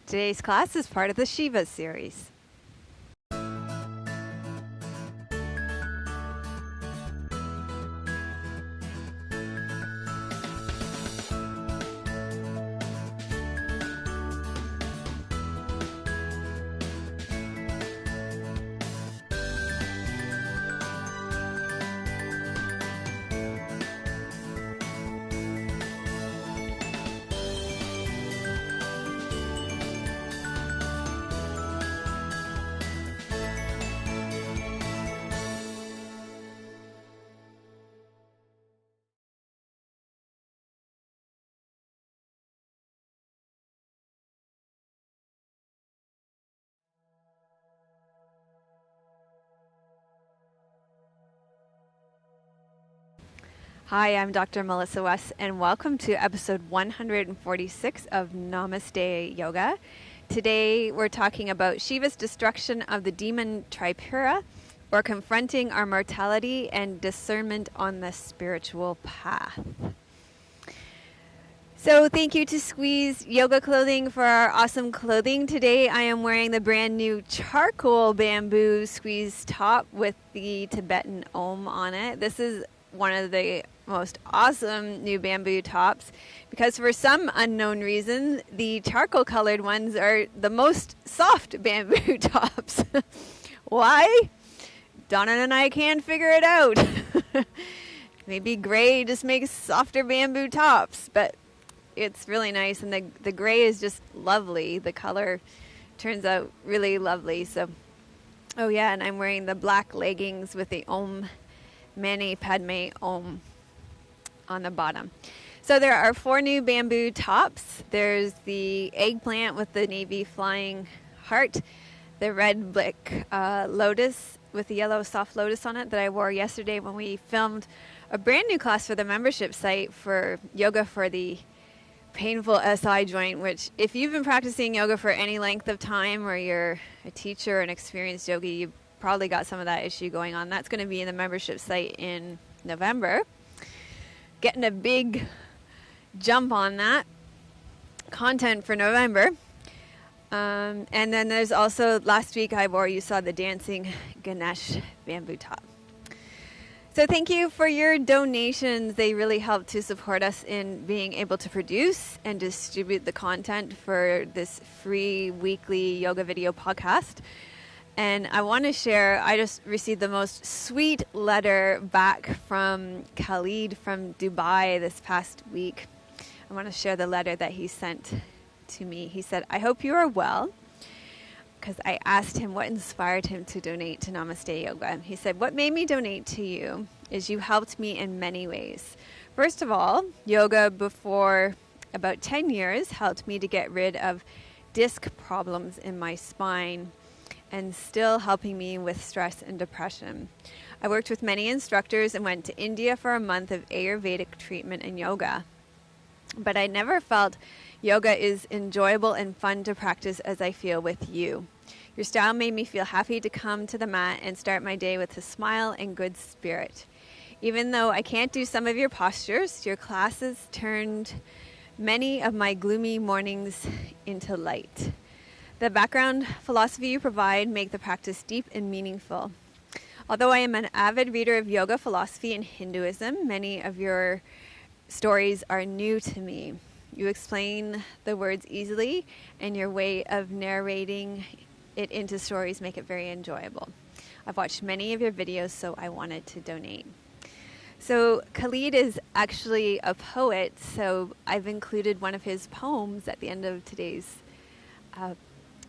Today's class is part of the Shiva series. Hi, I'm Dr. Melissa West, and welcome to episode 146 of Namaste Yoga. Today, we're talking about Shiva's destruction of the demon Tripura, or confronting our mortality and discernment on the spiritual path. So thank you to Squeeze Yoga Clothing for our awesome clothing. Today I am wearing the brand new charcoal bamboo squeeze top with the Tibetan Om on it. This is one of the most awesome new bamboo tops because for some unknown reason, the charcoal colored ones are the most soft bamboo tops. Why? Donna and I can't figure it out. Maybe gray just makes softer bamboo tops, but it's really nice, and the gray is just lovely. The color turns out really lovely. So, oh yeah, and I'm wearing the black leggings with the Om Mani Padme Om on the bottom. So there are 4 new bamboo tops. There's the eggplant with the navy flying heart, the red brick lotus with the yellow soft lotus on it that I wore yesterday when we filmed a brand new class for the membership site for yoga for the painful SI joint, which if you've been practicing yoga for any length of time or you're a teacher or an experienced yogi, you've probably got some of that issue going on. That's going to be in the membership site in November. Getting a big jump on that content for November. And then there's also, last week you saw the dancing Ganesh bamboo top. So thank you for your donations. They really help to support us in being able to produce and distribute the content for this free weekly yoga video podcast. And I want to share, I just received the most sweet letter back from Khalid from Dubai this past week. I want to share the letter that he sent to me. He said, "I hope you are well." Because I asked him what inspired him to donate to Namaste Yoga. He said, "What made me donate to you is you helped me in many ways. First of all, yoga before about 10 years helped me to get rid of disc problems in my spine and still helping me with stress and depression. I worked with many instructors and went to India for a month of Ayurvedic treatment and yoga. But I never felt yoga is enjoyable and fun to practice as I feel with you. Your style made me feel happy to come to the mat and start my day with a smile and good spirit. Even though I can't do some of your postures, your classes turned many of my gloomy mornings into light. The background philosophy you provide make the practice deep and meaningful. Although I am an avid reader of yoga philosophy and Hinduism, many of your stories are new to me. You explain the words easily, and your way of narrating it into stories make it very enjoyable. I've watched many of your videos, so I wanted to donate." So Khalid is actually a poet, so I've included one of his poems at the end of today's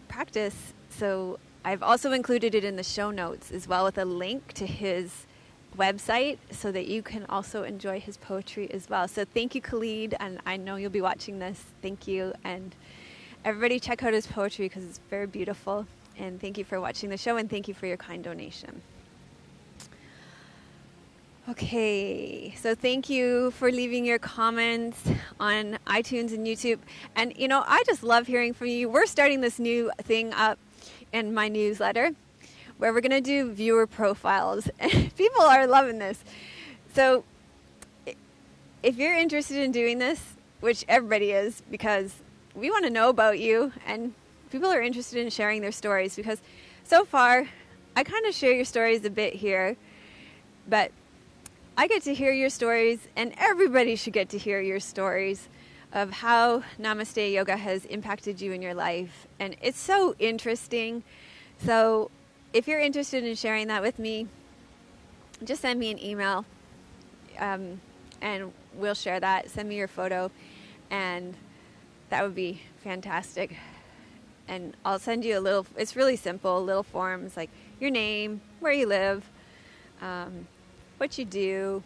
practice. So I've also included it in the show notes as well with a link to his website so that you can also enjoy his poetry as well. So thank you, Khalid, and I know you'll be watching this. Thank you, and everybody check out his poetry because it's very beautiful. And thank you for watching the show, and thank you for your kind donation. Okay, so thank you for leaving your comments on iTunes and YouTube. And, you know, I just love hearing from you. We're starting this new thing up in my newsletter where we're going to do viewer profiles. People are loving this. So if you're interested in doing this, which everybody is, because we want to know about you, and people are interested in sharing their stories, because so far I kind of share your stories a bit here, but I get to hear your stories, and everybody should get to hear your stories of how Namaste Yoga has impacted you in your life. And it's so interesting. So if you're interested in sharing that with me, just send me an email, and we'll share that. Send me your photo, and that would be fantastic. And I'll send you a little, it's really simple, little forms like your name, where you live, what you do,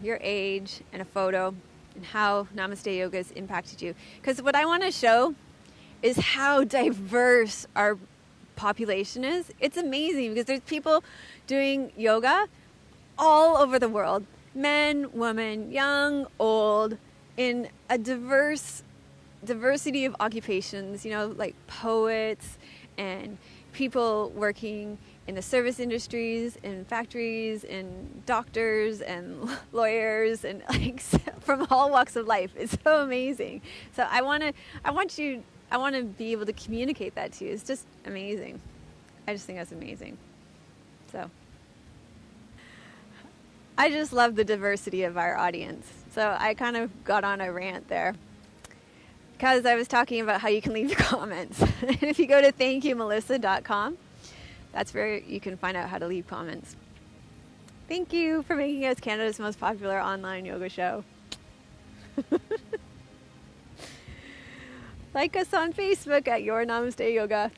your age, and a photo, and how Namaste Yoga has impacted you. Because what I want to show is how diverse our population is. It's amazing, because there's people doing yoga all over the world. Men, women, young, old, in a diversity of occupations, you know, like poets and people working in the service industries, in factories, and doctors and lawyers, and like from all walks of life. It's so amazing. So I want to be able to communicate that to you. It's just amazing. I just think that's amazing. So I just love the diversity of our audience. So I kind of got on a rant there, because I was talking about how you can leave comments. And if you go to thankyoumelissa.com, that's where you can find out how to leave comments. Thank you for making us Canada's most popular online yoga show. Like us on Facebook at Your Namaste Yoga.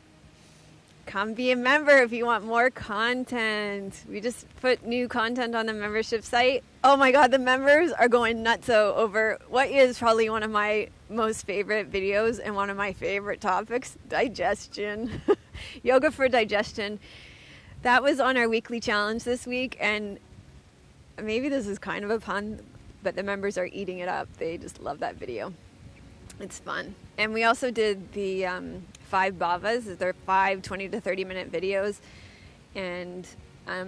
Come be a member if you want more content. We just put new content on the membership site. Oh my God, the members are going nutso over what is probably one of my most favorite videos and one of my favorite topics, digestion. Yoga for digestion. That was on our weekly challenge this week, and maybe this is kind of a pun, but the members are eating it up. They just love that video. It's fun. And we also did the 5 bhavas. They're 5 20 to 30 minute videos. And I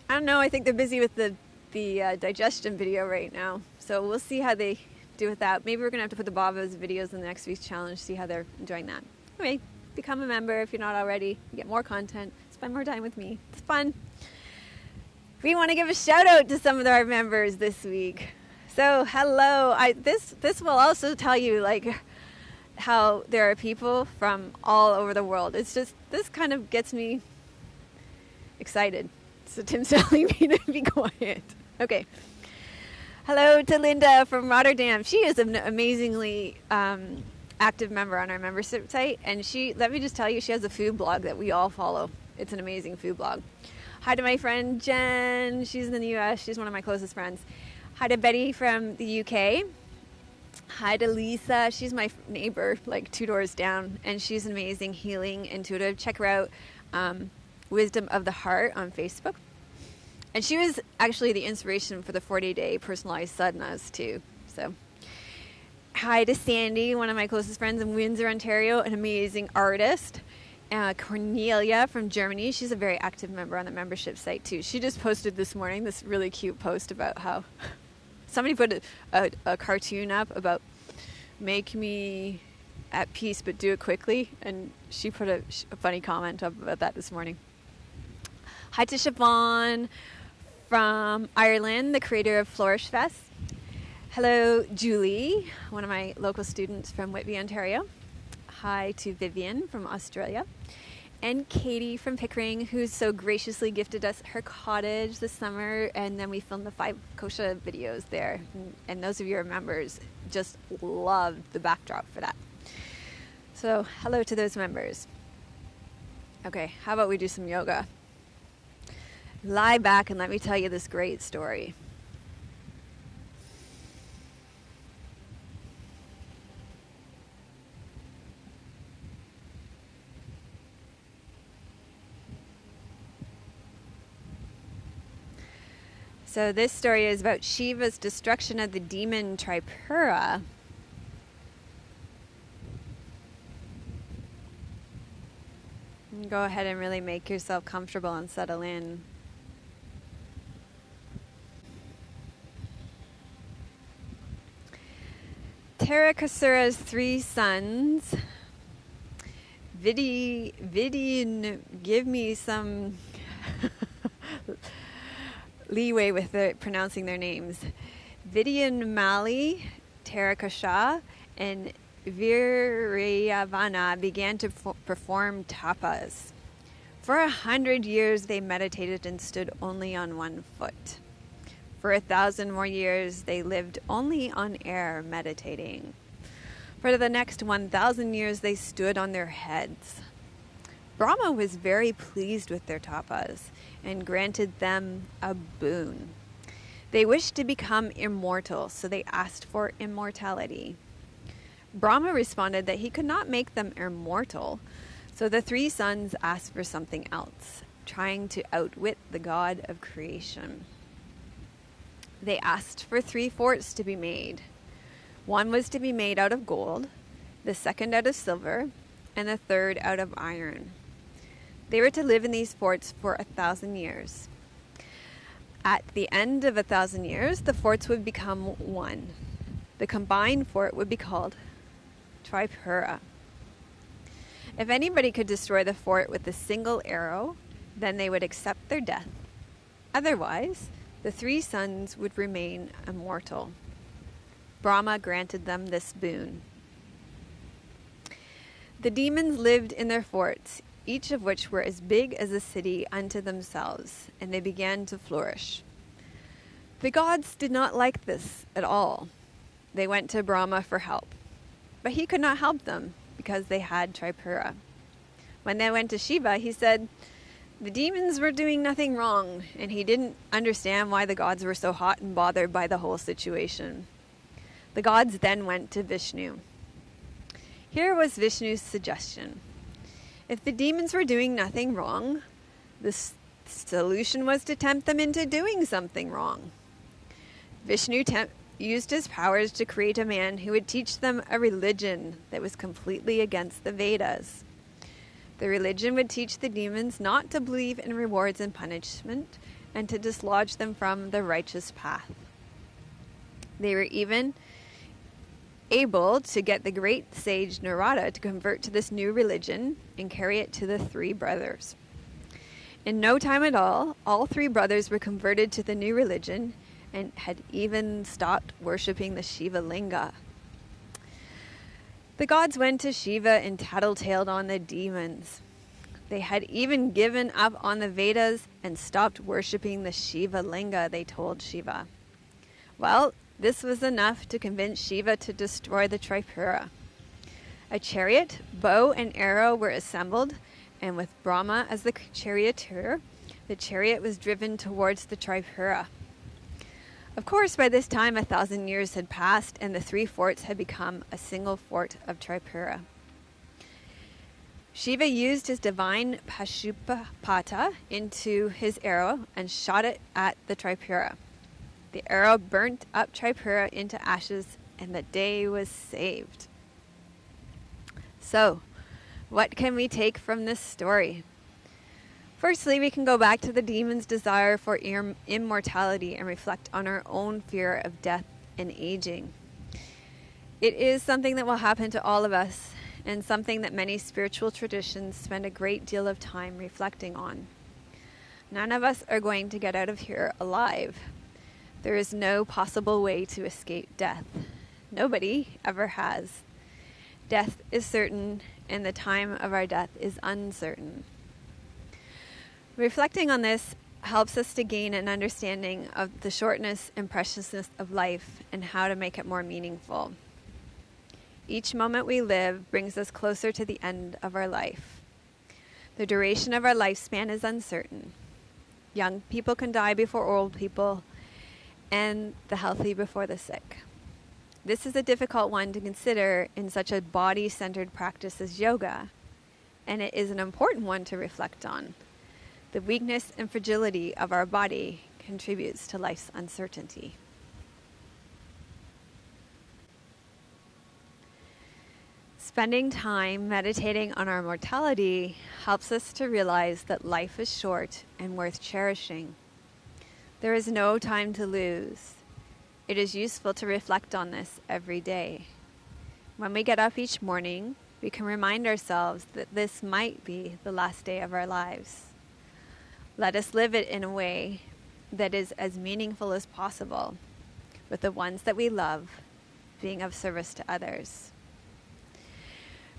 don't know, I think they're busy with the digestion video right now. So we'll see how they do with that. Maybe we're going to have to put the bhavas videos in the next week's challenge, see how they're enjoying that. Anyway, become a member if you're not already. You get more content. Spend more time with me. It's fun. We want to give a shout out to some of our members this week. So hello. This will also tell you like how there are people from all over the world. It's just, this kind of gets me excited. So Tim's telling me to be quiet. Okay. Hello to Linda from Rotterdam. She is an amazingly active member on our membership site. And let me just tell you, she has a food blog that we all follow. It's an amazing food blog. Hi to my friend Jen. She's in the US. She's one of my closest friends. Hi to Betty from the UK. Hi to Lisa. She's my neighbor, like 2 doors down, and she's an amazing healing intuitive. Check her out, Wisdom of the Heart on Facebook. And she was actually the inspiration for the 40-day personalized sadhanas too. So, hi to Sandy, one of my closest friends in Windsor, Ontario, an amazing artist. Cornelia from Germany. She's a very active member on the membership site too. She just posted this morning this really cute post about how somebody put a cartoon up about make me at peace but do it quickly, and she put a funny comment up about that this morning. Hi to Siobhan from Ireland, the creator of Flourish Fest. Hello Julie, one of my local students from Whitby, Ontario. Hi to Vivian from Australia, and Katie from Pickering, who's so graciously gifted us her cottage this summer, and then we filmed the 5 kosha videos there, and those of your members just loved the backdrop for that. So hello to those members. Okay, how about we do some yoga? Lie back and let me tell you this great story. So this story is about Shiva's destruction of the demon Tripura. Go ahead and really make yourself comfortable and settle in. Tarakasura's 3 sons Vidian, give me some leeway with pronouncing their names. Vidian Mali, Tarakasha, and Viryavana began to perform tapas. For 100 years they meditated and stood only on one foot. For 1,000 more years they lived only on air, meditating. For the next 1,000 years they stood on their heads. Brahma was very pleased with their tapas and granted them a boon. They wished to become immortal, so they asked for immortality. Brahma responded that he could not make them immortal, so the three sons asked for something else, trying to outwit the god of creation. They asked for 3 forts to be made. One was to be made out of gold, the second out of silver, and the third out of iron. They were to live in these forts for 1,000 years. At the end of 1,000 years, the forts would become one. The combined fort would be called Tripura. If anybody could destroy the fort with a single arrow, then they would accept their death. Otherwise, the 3 sons would remain immortal. Brahma granted them this boon. The demons lived in their forts, each of which were as big as a city unto themselves, and they began to flourish. The gods did not like this at all. They went to Brahma for help, but he could not help them because they had Tripura. When they went to Shiva, he said the demons were doing nothing wrong, and he didn't understand why the gods were so hot and bothered by the whole situation. The gods then went to Vishnu. Here was Vishnu's suggestion. If the demons were doing nothing wrong, the solution was to tempt them into doing something wrong. Vishnu used his powers to create a man who would teach them a religion that was completely against the Vedas. The religion would teach the demons not to believe in rewards and punishment and to dislodge them from the righteous path. They were even able to get the great sage Narada to convert to this new religion and carry it to the 3 brothers. In no time at all 3 brothers were converted to the new religion and had even stopped worshipping the Shiva Linga. The gods went to Shiva and tattletaled on the demons. They had even given up on the Vedas and stopped worshipping the Shiva Linga, they told Shiva. Well, this was enough to convince Shiva to destroy the Tripura. A chariot, bow, and arrow were assembled, and with Brahma as the charioteer, the chariot was driven towards the Tripura. Of course, by this time 1,000 years had passed, and the 3 forts had become a single fort of Tripura. Shiva used his divine Pashupata into his arrow and shot it at the Tripura. The arrow burnt up Tripura into ashes, and the day was saved. So, what can we take from this story? Firstly, we can go back to the demon's desire for immortality and reflect on our own fear of death and aging. It is something that will happen to all of us, and something that many spiritual traditions spend a great deal of time reflecting on. None of us are going to get out of here alive. There is no possible way to escape death. Nobody ever has. Death is certain, and the time of our death is uncertain. Reflecting on this helps us to gain an understanding of the shortness and preciousness of life and how to make it more meaningful. Each moment we live brings us closer to the end of our life. The duration of our lifespan is uncertain. Young people can die before old people, and the healthy before the sick. This is a difficult one to consider in such a body-centered practice as yoga, and it is an important one to reflect on. The weakness and fragility of our body contributes to life's uncertainty. Spending time meditating on our mortality helps us to realize that life is short and worth cherishing. There is no time to lose. It is useful to reflect on this every day. When we get up each morning, we can remind ourselves that this might be the last day of our lives. Let us live it in a way that is as meaningful as possible, with the ones that we love being of service to others.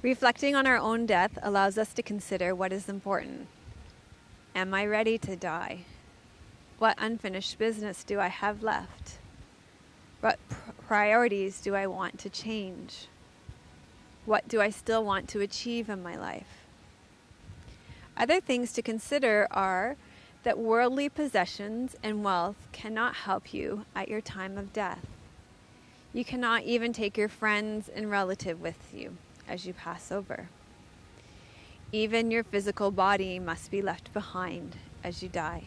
Reflecting on our own death allows us to consider what is important. Am I ready to die? What unfinished business do I have left? What priorities do I want to change? What do I still want to achieve in my life? Other things to consider are that worldly possessions and wealth cannot help you at your time of death. You cannot even take your friends and relative with you as you pass over. Even your physical body must be left behind as you die.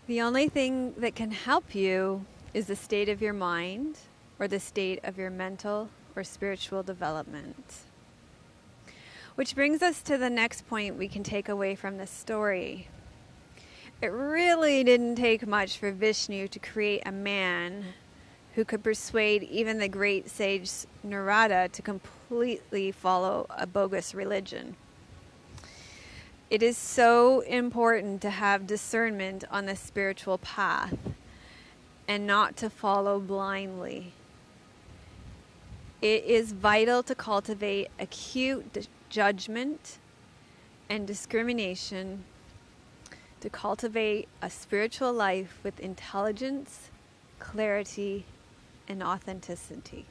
The only thing that can help you is the state of your mind or the state of your mental or spiritual development. Which brings us to the next point we can take away from this story. It really didn't take much for Vishnu to create a man who could persuade even the great sage Narada to completely follow a bogus religion. It is so important to have discernment on the spiritual path and not to follow blindly. It is vital to cultivate acute judgment and discrimination, to cultivate a spiritual life with intelligence, clarity, and authenticity.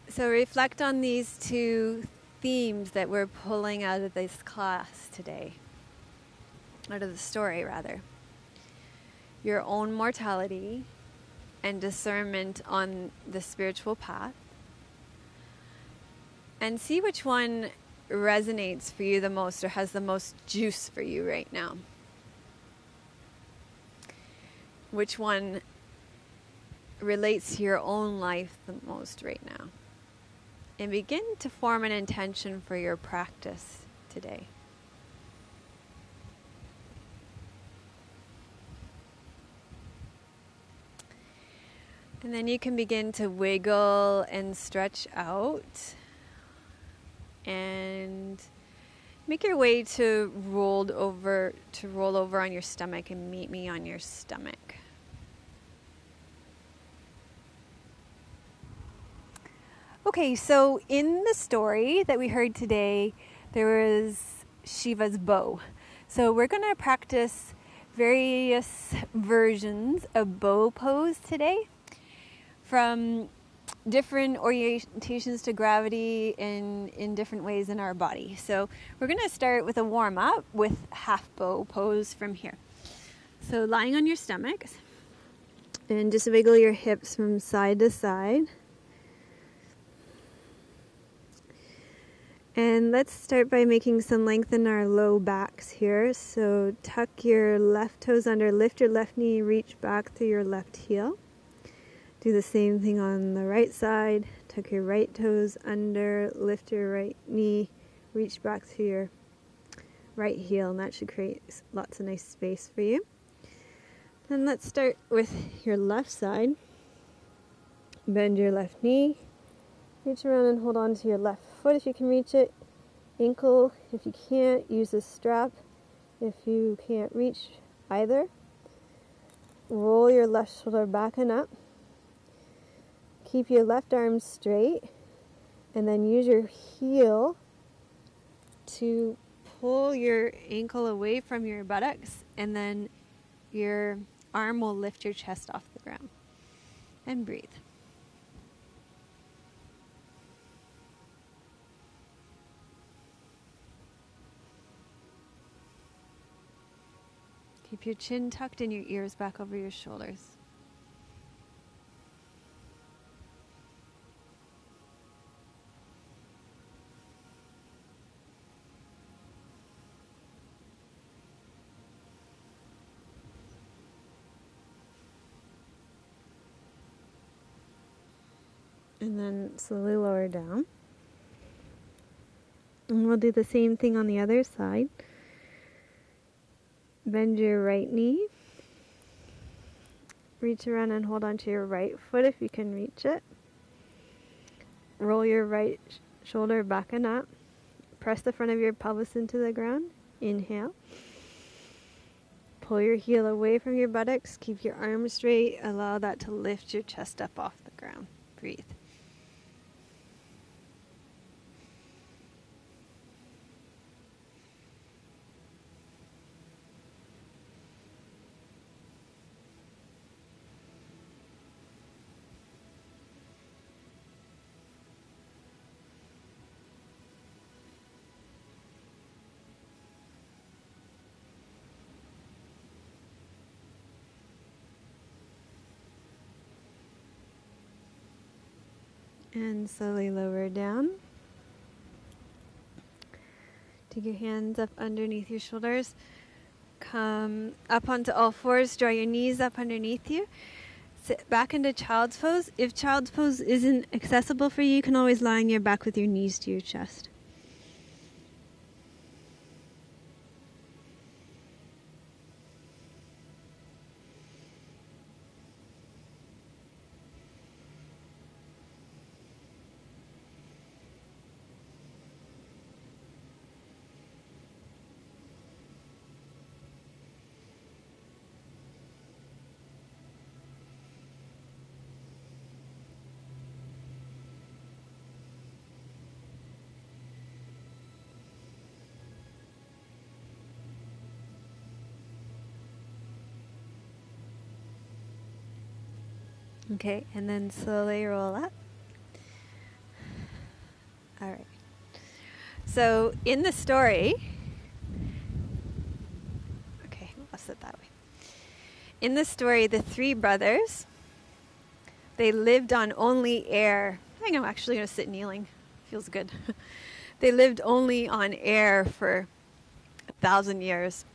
So reflect on these two themes that we're pulling out of this class today, out of the story rather. Your own mortality and discernment on the spiritual path. And see which one resonates for you the most or has the most juice for you right now. Which one relates to your own life the most right now. And begin to form an intention for your practice today. And then you can begin to wiggle and stretch out and make your way to roll over on your stomach and meet me on your stomach. Okay, so in the story that we heard today, there was Shiva's bow. So we're going to practice various versions of bow pose today, from different orientations to gravity in different ways in our body. So we're going to start with a warm-up with half bow pose from here. So lying on your stomach, and just wiggle your hips from side to side. And let's start by making some length in our low backs here. So tuck your left toes under, lift your left knee, reach back through your left heel. Do the same thing on the right side. Tuck your right toes under, lift your right knee, reach back to your right heel, and that should create lots of nice space for you. Then let's start with your left side. Bend your left knee, reach around and hold on to your left foot if you can reach it. Ankle, if you can't, use a strap if you can't reach either. Roll your left shoulder back and up. Keep your left arm straight, and then use your heel to pull your ankle away from your buttocks, and then your arm will lift your chest off the ground. And breathe. Keep your chin tucked and your ears back over your shoulders. And then slowly lower down. And we'll do the same thing on the other side. Bend your right knee. Reach around and hold onto your right foot if you can reach it. Roll your right shoulder back and up. Press the front of your pelvis into the ground. Inhale. Pull your heel away from your buttocks. Keep your arms straight. Allow that to lift your chest up off the ground. Breathe. And slowly lower down. Take your hands up underneath your shoulders. Come up onto all fours. Draw your knees up underneath you. Sit back into child's pose. If child's pose isn't accessible for you, you can always lie on your back with your knees to your chest. Okay, and then slowly roll up. All right. So in the story, okay, I'll sit that way. In the story, the three brothers, they lived on only air. I think I'm actually going to sit kneeling. Feels good. They lived only on air for 1,000 years.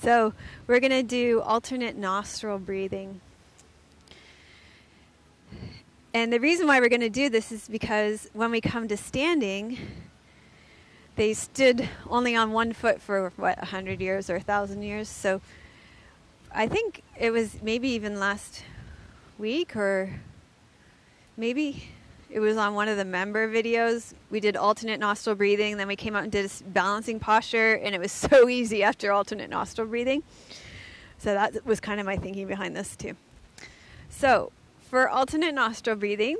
So we're going to do alternate nostril breathing. And the reason why we're going to do this is because when we come to standing, they stood only on one foot for, 100 years or 1,000 years. So I think it was maybe even last week, or maybe it was on one of the member videos. We did alternate nostril breathing, then we came out and did a balancing posture, and it was so easy after alternate nostril breathing. So that was kind of my thinking behind this too. So for alternate nostril breathing,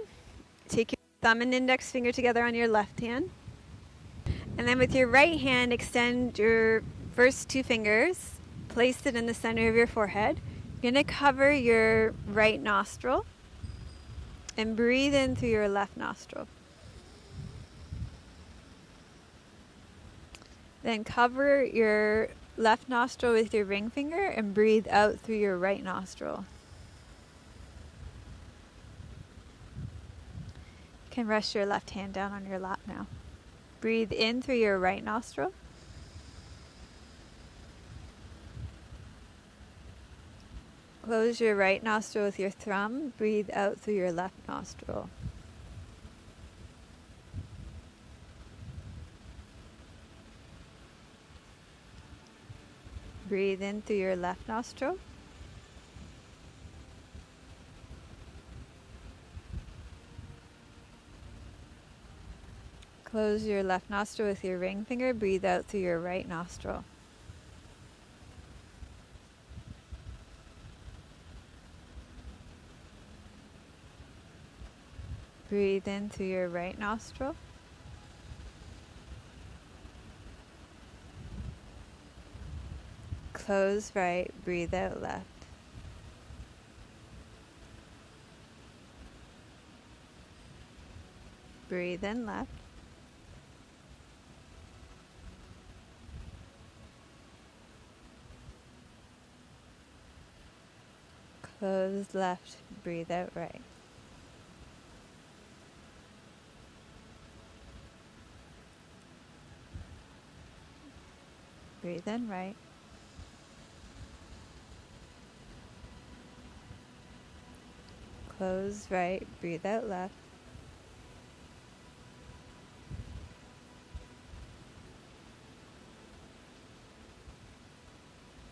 take your thumb and index finger together on your left hand. And then with your right hand, extend your first two fingers, place it in the center of your forehead. You're going to cover your right nostril and breathe in through your left nostril. Then cover your left nostril with your ring finger and breathe out through your right nostril. You can rest your left hand down on your lap now. Breathe in through your right nostril. Close your right nostril with your thumb. Breathe out through your left nostril. Breathe in through your left nostril. Close your left nostril with your ring finger. Breathe out through your right nostril. Breathe in through your right nostril. Close right, breathe out left. Breathe in left. Close left, breathe out right. Breathe in right. Close right, breathe out left.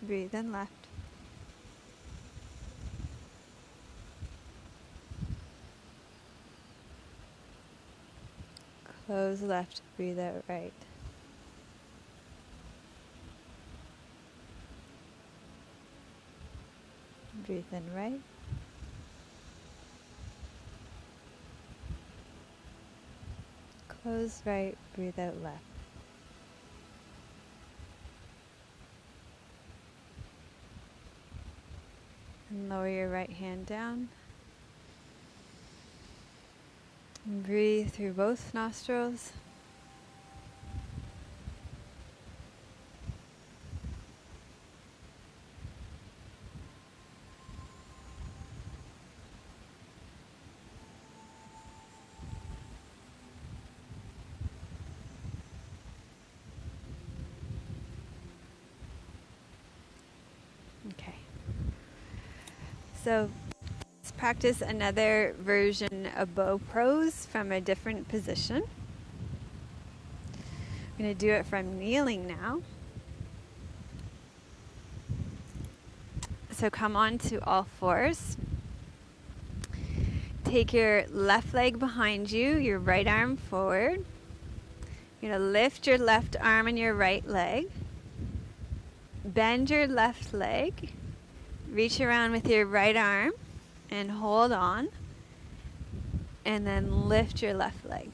Breathe in left. Close left, breathe out right. Breathe in right. Close right, breathe out left. And lower your right hand down. And breathe through both nostrils. Okay. So let's practice another version of bow pose from a different position. I'm going to do it from kneeling now. So come on to all fours. Take your left leg behind you, your right arm forward. You're going to lift your left arm and your right leg. Bend your left leg. Reach around with your right arm and hold on. And then lift your left leg.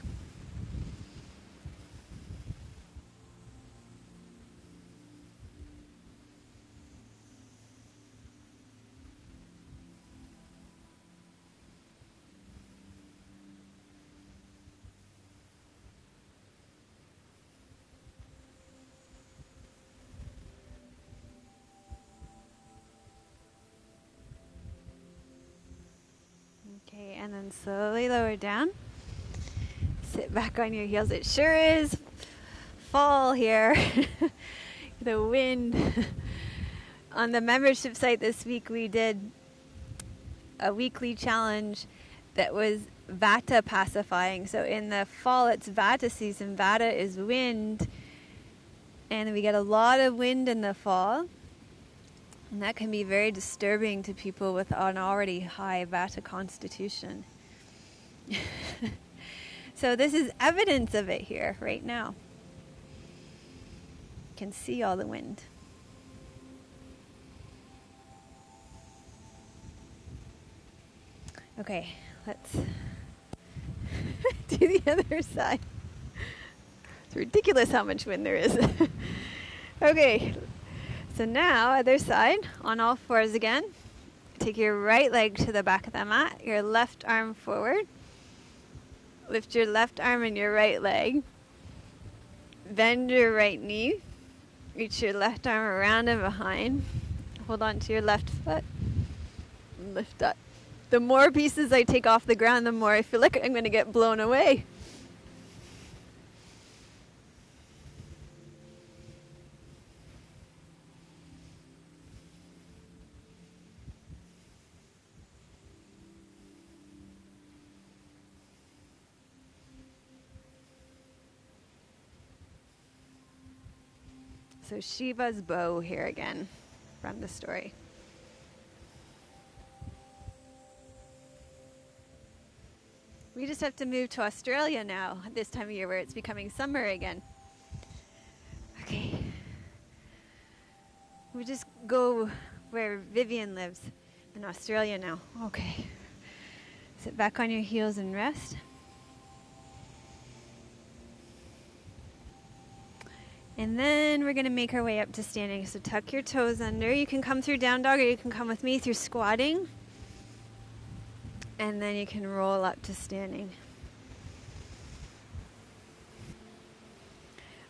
Okay, and then slowly lower down. Sit back on your heels. It sure is fall here. The wind. On the membership site this week, we did a weekly challenge that was Vata pacifying. So in the fall, it's Vata season. Vata is wind. And we get a lot of wind in the fall. And that can be very disturbing to people with an already high Vata constitution. So this is evidence of it here right now. You can see all the wind. Okay, let's do the other side. It's ridiculous how much wind there is. Okay, so now other side, on all fours again. Take your right leg to the back of the mat, your left arm forward. Lift your left arm and your right leg. Bend your right knee. Reach your left arm around and behind. Hold on to your left foot. Lift up. The more pieces I take off the ground, the more I feel like I'm going to get blown away. So Shiva's bow here again from the story. We just have to move to Australia now, this time of year where it's becoming summer again. Okay. We just go where Vivian lives in Australia now. Okay. Sit back on your heels and rest. And then we're going to make our way up to standing. So tuck your toes under. You can come through down dog or you can come with me through squatting. And then you can roll up to standing.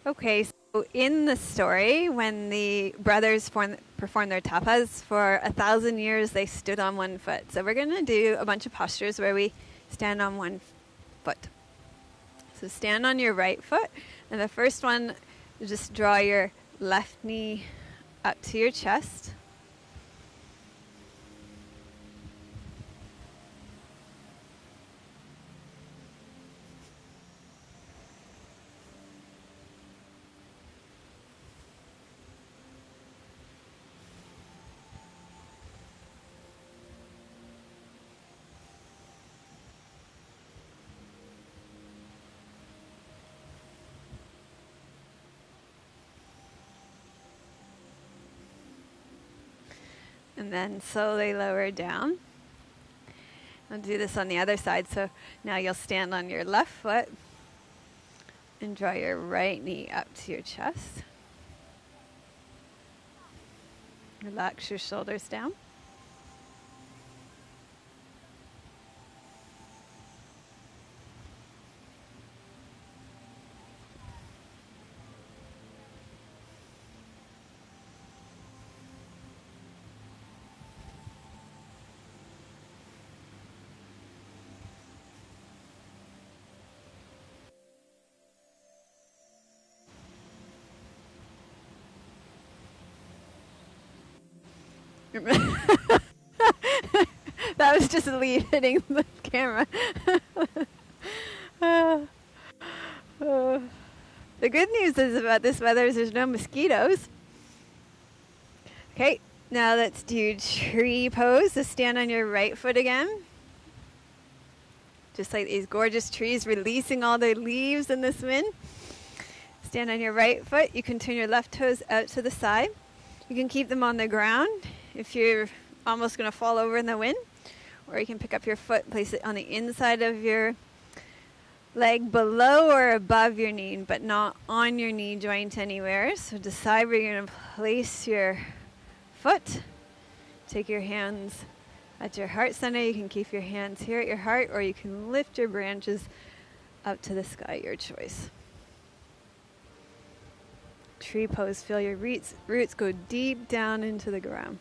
Okay, so in the story, when the brothers performed their tapas, for 1,000 years they stood on one foot. So we're going to do a bunch of postures where we stand on one foot. So stand on your right foot. And the first one, just draw your left knee up to your chest. and then slowly lower down. I'll do this on the other side. So now you'll stand on your left foot and draw your right knee up to your chest. Relax your shoulders down. That was just a lead hitting the camera. The good news is about this weather is there's no mosquitoes. Okay, now let's do tree pose. So stand on your right foot again. Just like these gorgeous trees releasing all their leaves in this wind. Stand on your right foot. You can turn your left toes out to the side. You can keep them on the ground if you're almost going to fall over in the wind. Or you can pick up your foot, place it on the inside of your leg below or above your knee, but not on your knee joint anywhere. So decide where you're going to place your foot. Take your hands at your heart center. You can keep your hands here at your heart, or you can lift your branches up to the sky, your choice. Tree pose, feel your roots go deep down into the ground.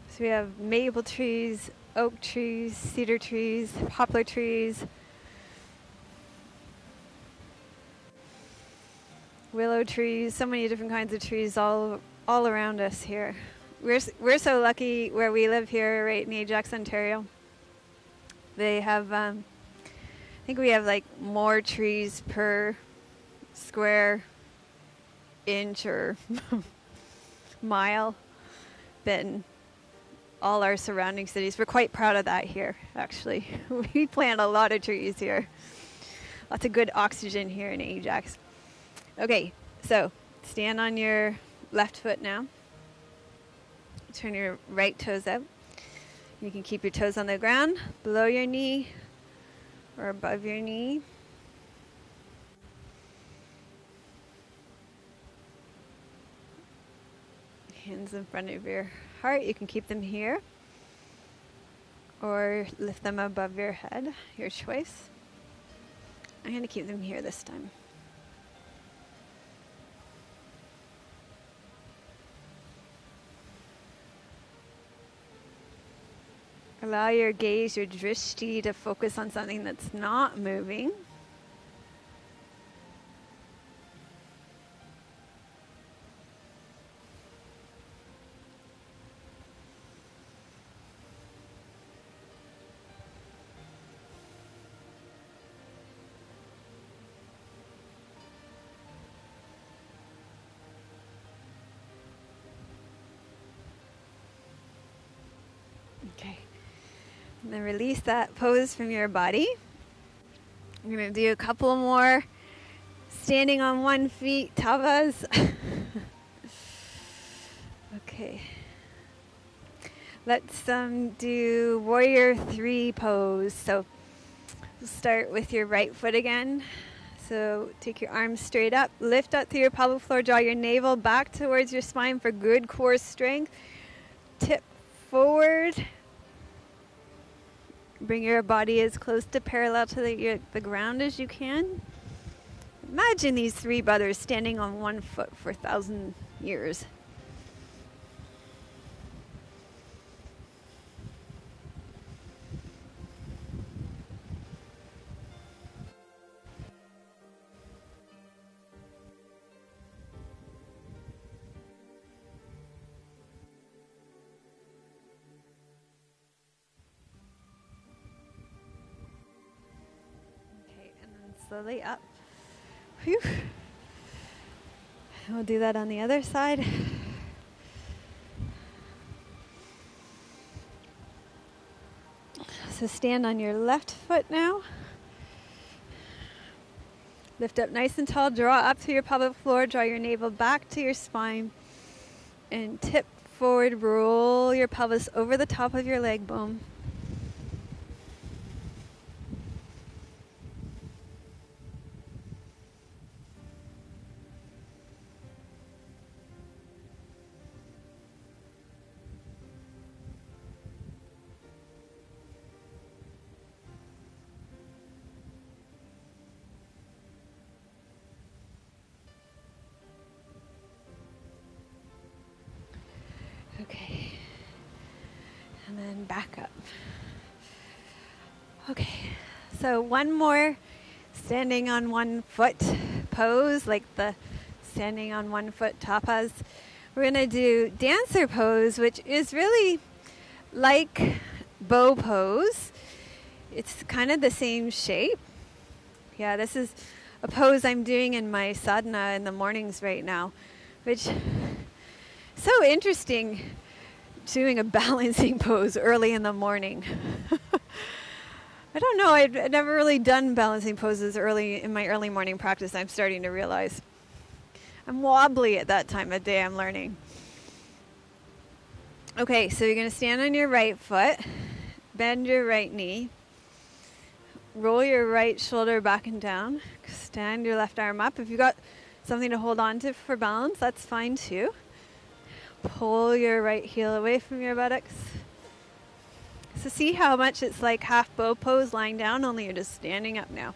So we have maple trees, oak trees, cedar trees, poplar trees, willow trees, so many different kinds of trees all around us here. We're so lucky where we live here, right in Ajax, Ontario. They have, I think we have like more trees per square inch or mile than all our surrounding cities. We're quite proud of that here, actually. We plant a lot of trees here. Lots of good oxygen here in Ajax. Okay, so stand on your left foot now. Turn your right toes out. You can keep your toes on the ground, below your knee or above your knee. Hands in front of your heart. You can keep them here or lift them above your head, your choice. I'm going to keep them here this time. Allow your gaze, your drishti, to focus on something that's not moving. Okay. And then release that pose from your body. I'm going to do a couple more standing on one feet, tavas. Okay. Let's do warrior 3 pose. So we'll start with your right foot again. So take your arms straight up, lift up through your pelvic floor, draw your navel back towards your spine for good core strength. Tip forward. Bring your body as close to parallel to the ground as you can. Imagine these 3 brothers standing on one foot for 1,000 years. slowly up. Whew. We'll do that on the other side. So stand on your left foot now. Lift up nice and tall, draw up through your pelvic floor, draw your navel back to your spine, and tip forward, roll your pelvis over the top of your leg bone. Okay, and then back up. Okay, so one more standing on one foot pose, like the standing on one foot tapas. We're going to do dancer pose, which is really like bow pose. It's kind of the same shape. Yeah, this is a pose I'm doing in my sadhana in the mornings right now, which so interesting, doing a balancing pose early in the morning. I don't know, I've never really done balancing poses early in my early morning practice. I'm starting to realize I'm wobbly at that time of day. I'm learning. Okay, so you're going to stand on your right foot, bend your right knee, roll your right shoulder back and down, stand your left arm up. If you've got something to hold on to for balance, that's fine too. Pull your right heel away from your buttocks. So see how much it's like half bow pose lying down, only you're just standing up now.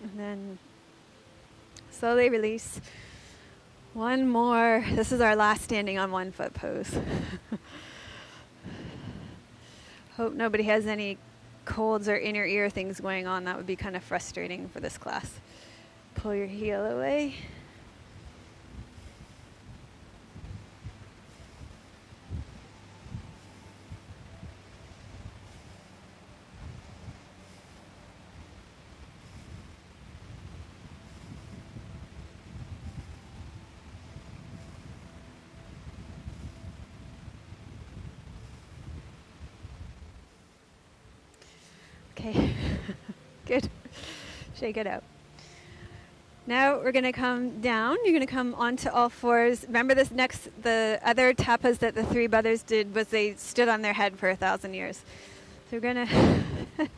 And then slowly release. One more. This is our last standing on one foot pose. Hope nobody has any colds or inner ear things going on. That would be kind of frustrating for this class. Pull your heel away. Okay, good. Shake it out. Now we're going to come down. You're going to come onto all fours. Remember this next, the other tapas that the three brothers did was they stood on their head for 1,000 years. So we're going to,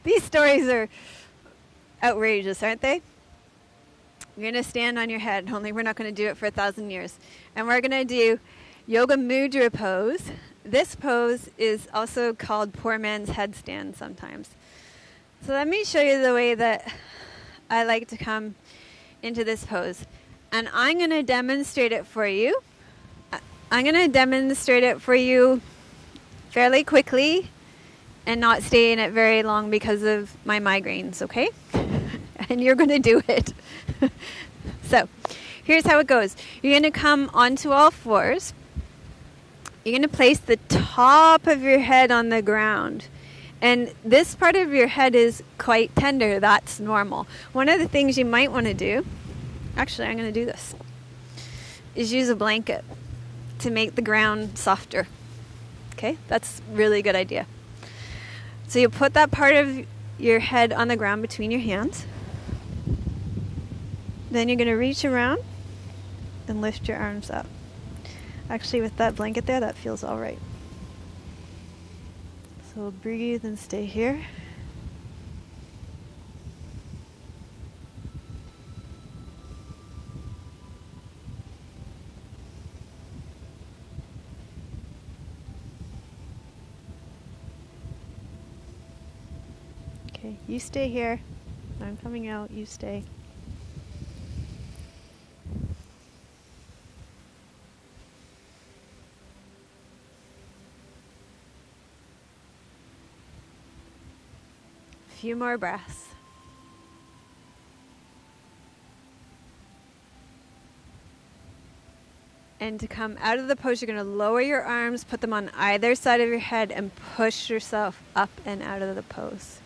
these stories are outrageous, aren't they? You're going to stand on your head, only we're not going to do it for 1,000 years. And we're going to do yoga mudra pose. This pose is also called poor man's headstand sometimes. So let me show you the way that I like to come into this pose. And I'm going to demonstrate it for you. I'm going to demonstrate it for you fairly quickly and not stay in it very long because of my migraines, okay? And you're going to do it. So here's how it goes. You're going to come onto all fours. You're going to place the top of your head on the ground. And this part of your head is quite tender. That's normal. One of the things you might want to do, actually I'm going to do this, is use a blanket to make the ground softer. Okay? That's a really good idea. So you put that part of your head on the ground between your hands. Then you're going to reach around and lift your arms up. Actually, with that blanket there, that feels all right. So breathe and stay here. Okay, you stay here. I'm coming out, you stay. few more breaths. And to come out of the pose, you're going to lower your arms, put them on either side of your head, and push yourself up and out of the pose.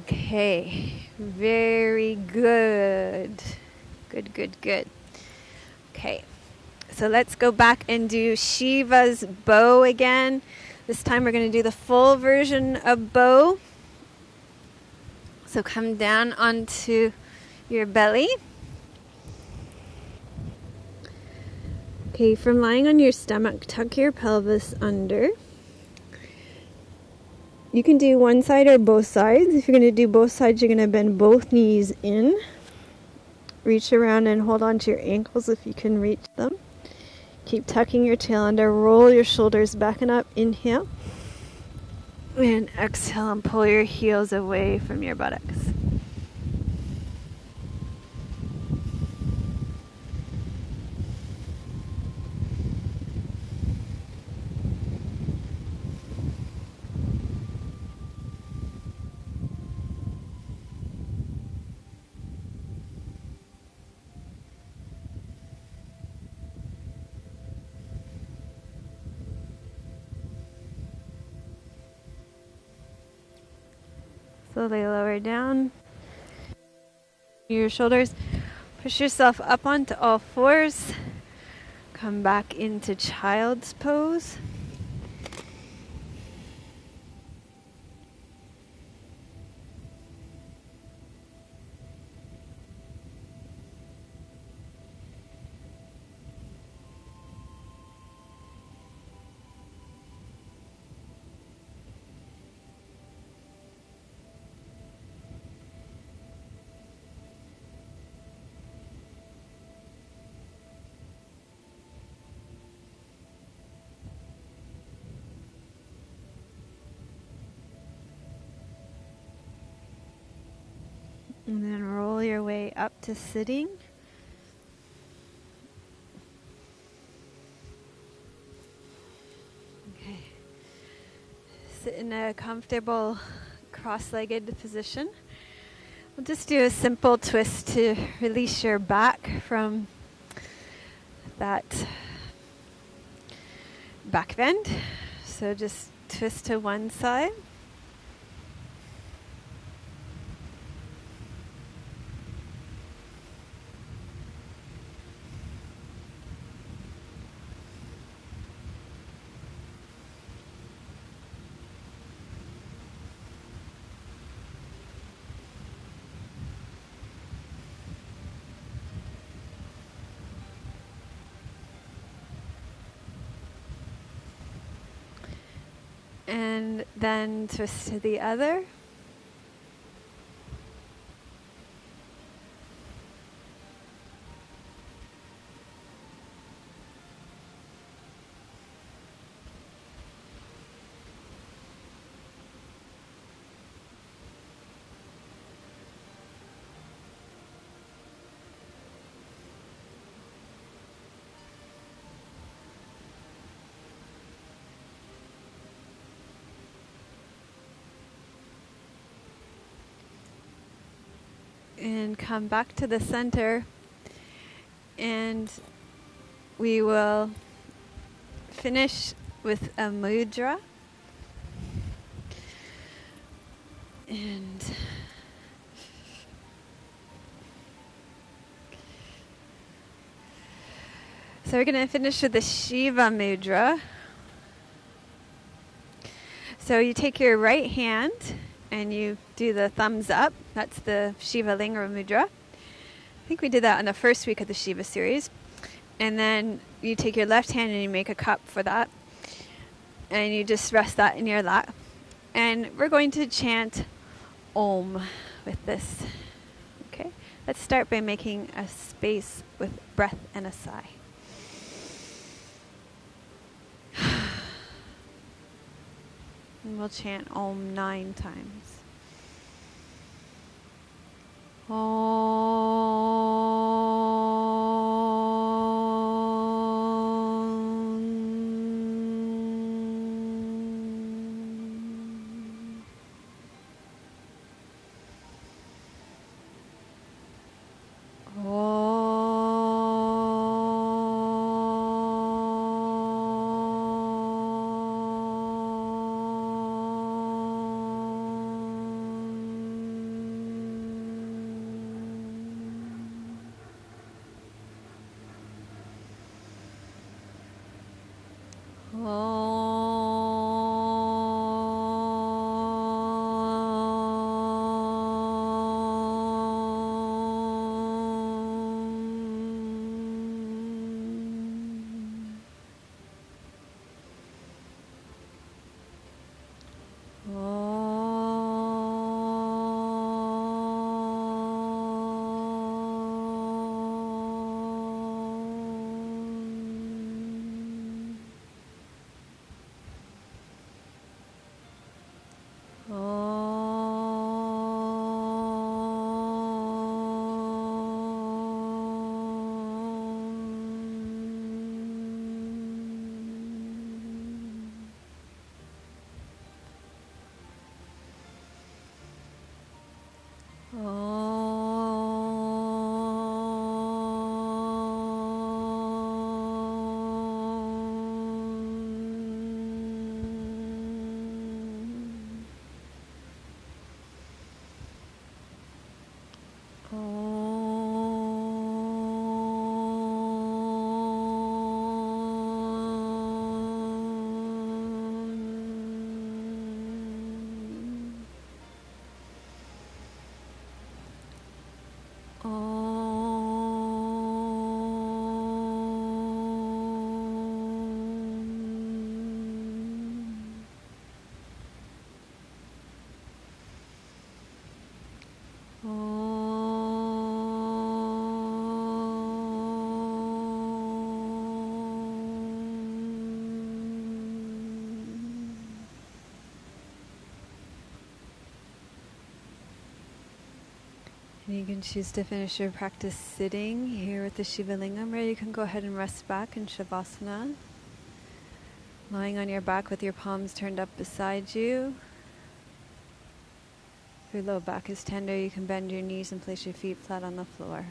Okay, very good. Good, good, good. Okay, so let's go back and do Shiva's bow again. This time we're going to do the full version of bow. So come down onto your belly. Okay, from lying on your stomach, tuck your pelvis under. You can do one side or both sides. If you're going to do both sides, you're going to bend both knees in. Reach around and hold on to your ankles if you can reach them. Keep tucking your tail under. Roll your shoulders back and up. Inhale. And exhale and pull your heels away from your buttocks. Slowly lower down your shoulders. Push yourself up onto all fours. Come back into child's pose. And then roll your way up to sitting. Okay. Sit in a comfortable cross-legged position. We'll just do a simple twist to release your back from that back bend. So just twist to one side. And then twist to the other. And come back to the center, and we will finish with a mudra. And so we're going to finish with the Shiva mudra. So you take your right hand and you do the thumbs up. That's the Shiva Linga mudra. I think we did that on the first week of the Shiva series. And then you take your left hand and you make a cup for that. And you just rest that in your lap. And we're going to chant Om with this. Okay? Let's start by making a space with breath and a sigh. And we'll chant Om 9 times. And you can choose to finish your practice sitting here with the Shiva Linga, or you can go ahead and rest back in Shavasana, lying on your back with your palms turned up beside you. If your low back is tender, you can bend your knees and place your feet flat on the floor.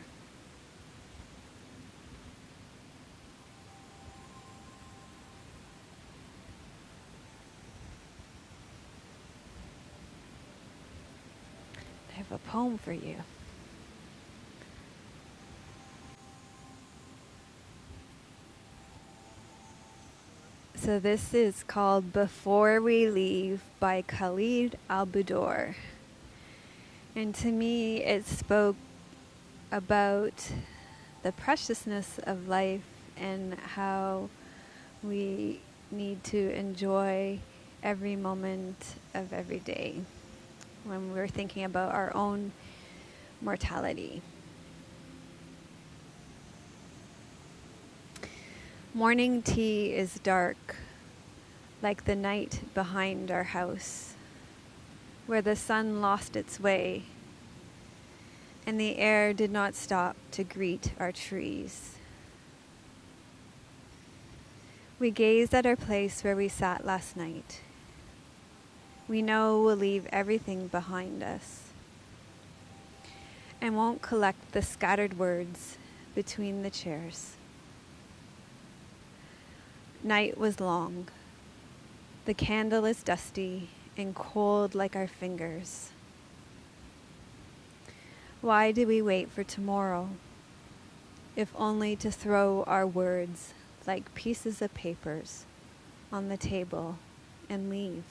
I have a poem for you. So this is called Before We Leave by Khalid Al-Budoor. And to me, it spoke about the preciousness of life and how we need to enjoy every moment of every day when we're thinking about our own mortality. Morning tea is dark, like the night behind our house, where the sun lost its way, and the air did not stop to greet our trees. We gaze at our place where we sat last night. We know we'll leave everything behind us, and won't collect the scattered words between the chairs. Night was long. The candle is dusty and cold like our fingers. Why do we wait for tomorrow, if only to throw our words like pieces of papers on the table and leave?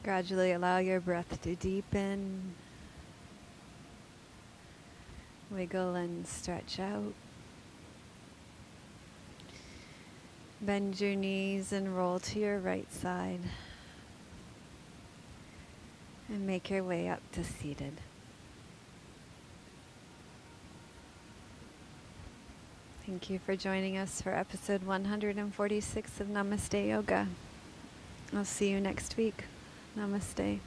Gradually allow your breath to deepen. Wiggle and stretch out. Bend your knees and roll to your right side. And make your way up to seated. Thank you for joining us for episode 146 of Namaste Yoga. I'll see you next week. Namaste.